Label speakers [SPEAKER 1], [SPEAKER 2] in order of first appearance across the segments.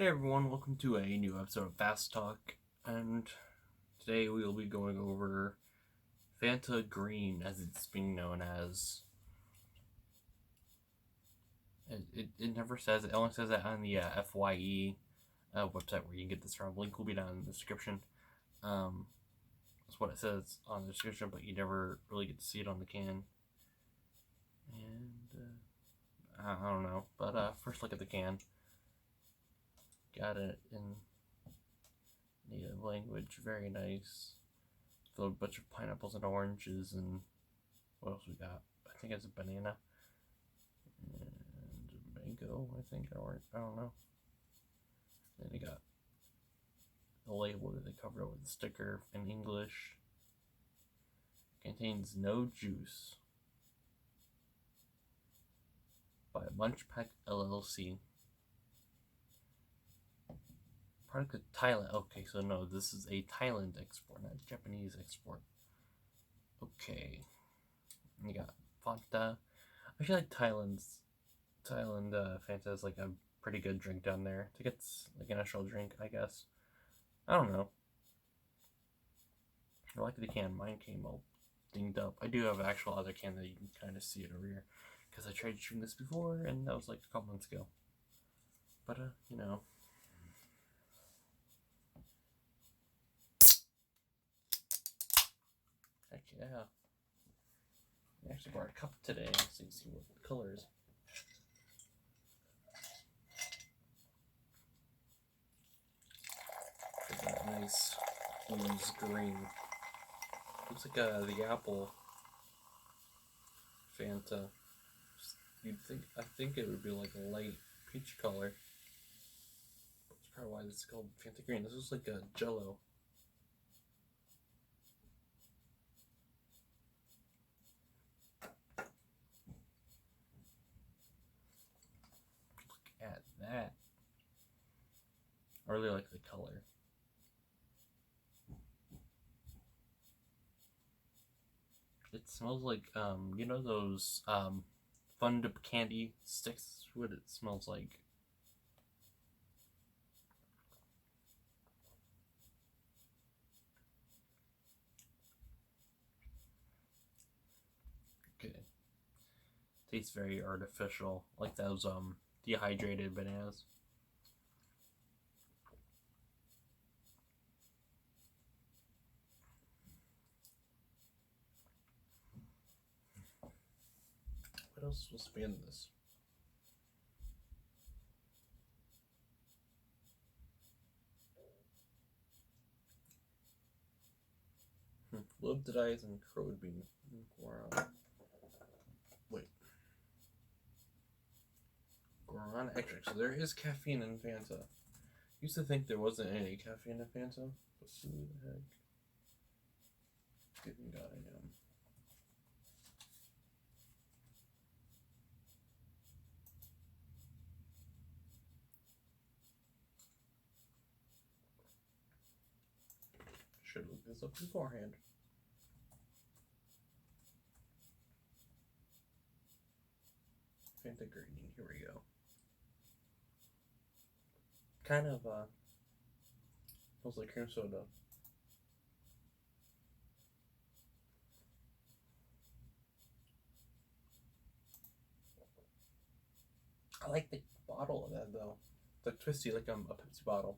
[SPEAKER 1] everyone, welcome to a new episode of Fast Talk, and today we will be going over Fanta Green, as it's being known as. It never says it only says that on the FYE website where you can get this from. Link will be down in the description. That's what it says on the description, but you never really get to see it on the can. And I don't know, but first look at the can. Got it in native language, very nice. Filled a bunch of pineapples and oranges, and what else we got? I think it's a banana and mango. I think, or I don't know. Then they got the label that they covered it with a sticker in English. Contains no juice. By Munchpack LLC. Product of Thailand. Okay, so no, this is a Thailand export, not a Japanese export. Okay. You got Fanta. I feel like Thailand Fanta is like a pretty good drink down there. I think it's like a national drink, I guess. I don't know. I like the can. Mine came all dinged up. I do have an actual other can that you can kind of see it over here, because I tried to drink this before, and that was like a couple months ago. But, you know. Heck yeah. I actually brought a cup today so you can see what the color is. That nice ooze green. Looks like the apple Fanta. I think it would be like a light peach color. That's probably why this is called Fanta Green. This is like a Jello. At that. I really like the color. It smells like you know those Fun candy sticks? What it smells like. Okay. Tastes very artificial, like those dehydrated bananas. What else is supposed to be in this? Loaved eyes and crowed bean. Wow. Wait. Guarana extract. So there is caffeine in Fanta. Used to think there wasn't any caffeine in Fanta, but who the heck? Good God, I am. Should look this up beforehand. Fanta Green, here we go. Kind of smells like cream soda. I like the bottle of that though. It's like twisty, like a Pepsi bottle.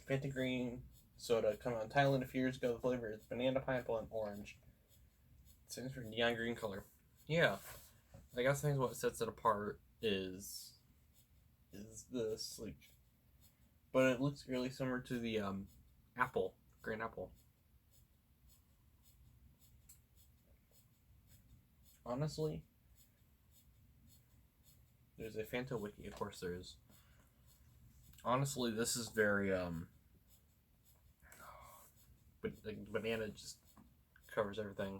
[SPEAKER 1] Fanta Green soda come out in Thailand a few years ago. The flavor is banana, pineapple, and orange. It stands for neon green color. Yeah, I guess I think what sets it apart is this, like, but it looks really similar to the apple, green apple. Honestly, there's a Fanta wiki, of course there is. Honestly, this is very but like banana just covers everything.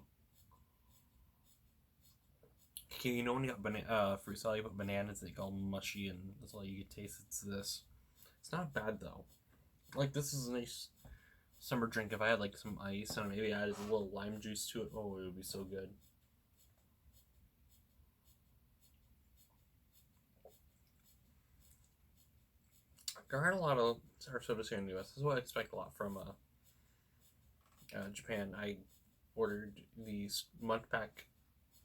[SPEAKER 1] Okay, you know when you got fruit salad, you put bananas, they go mushy, and that's all you get taste. It's this. It's not bad though. Like, this is a nice summer drink. If I had like some ice and maybe added a little lime juice to it, oh, it would be so good. there aren't a lot of hard sodas here in the US. This is what I expect a lot from Japan. I ordered the month pack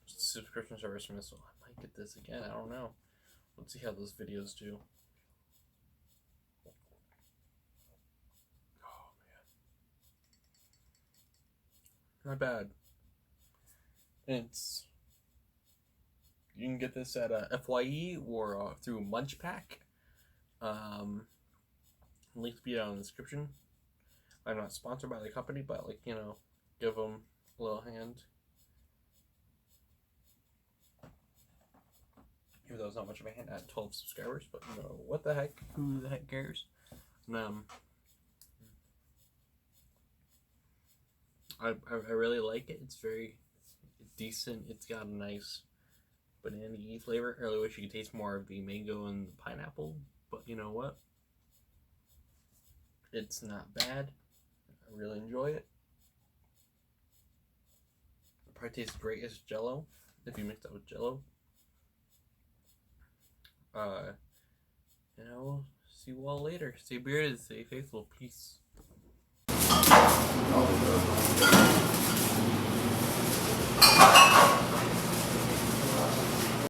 [SPEAKER 1] subscription service from this, so I might get this again. I don't know. Let's see how those videos do. Oh man, not bad. And you can get this at FYE or through Munch Pack. Link will be down in the description. I'm not sponsored by the company, but like, you know, give them a little hand. Even though it's not much of a hand at 12 subscribers, but you know, what the heck? Who the heck cares? And, I really like it. It's very decent. It's got a nice banana-y flavor. I really wish you could taste more of the mango and the pineapple, but you know what? It's not bad. I really enjoy it. It probably tastes great as Jello if you mix it with Jello. And I will see you all later. Stay bearded, stay faithful. Peace.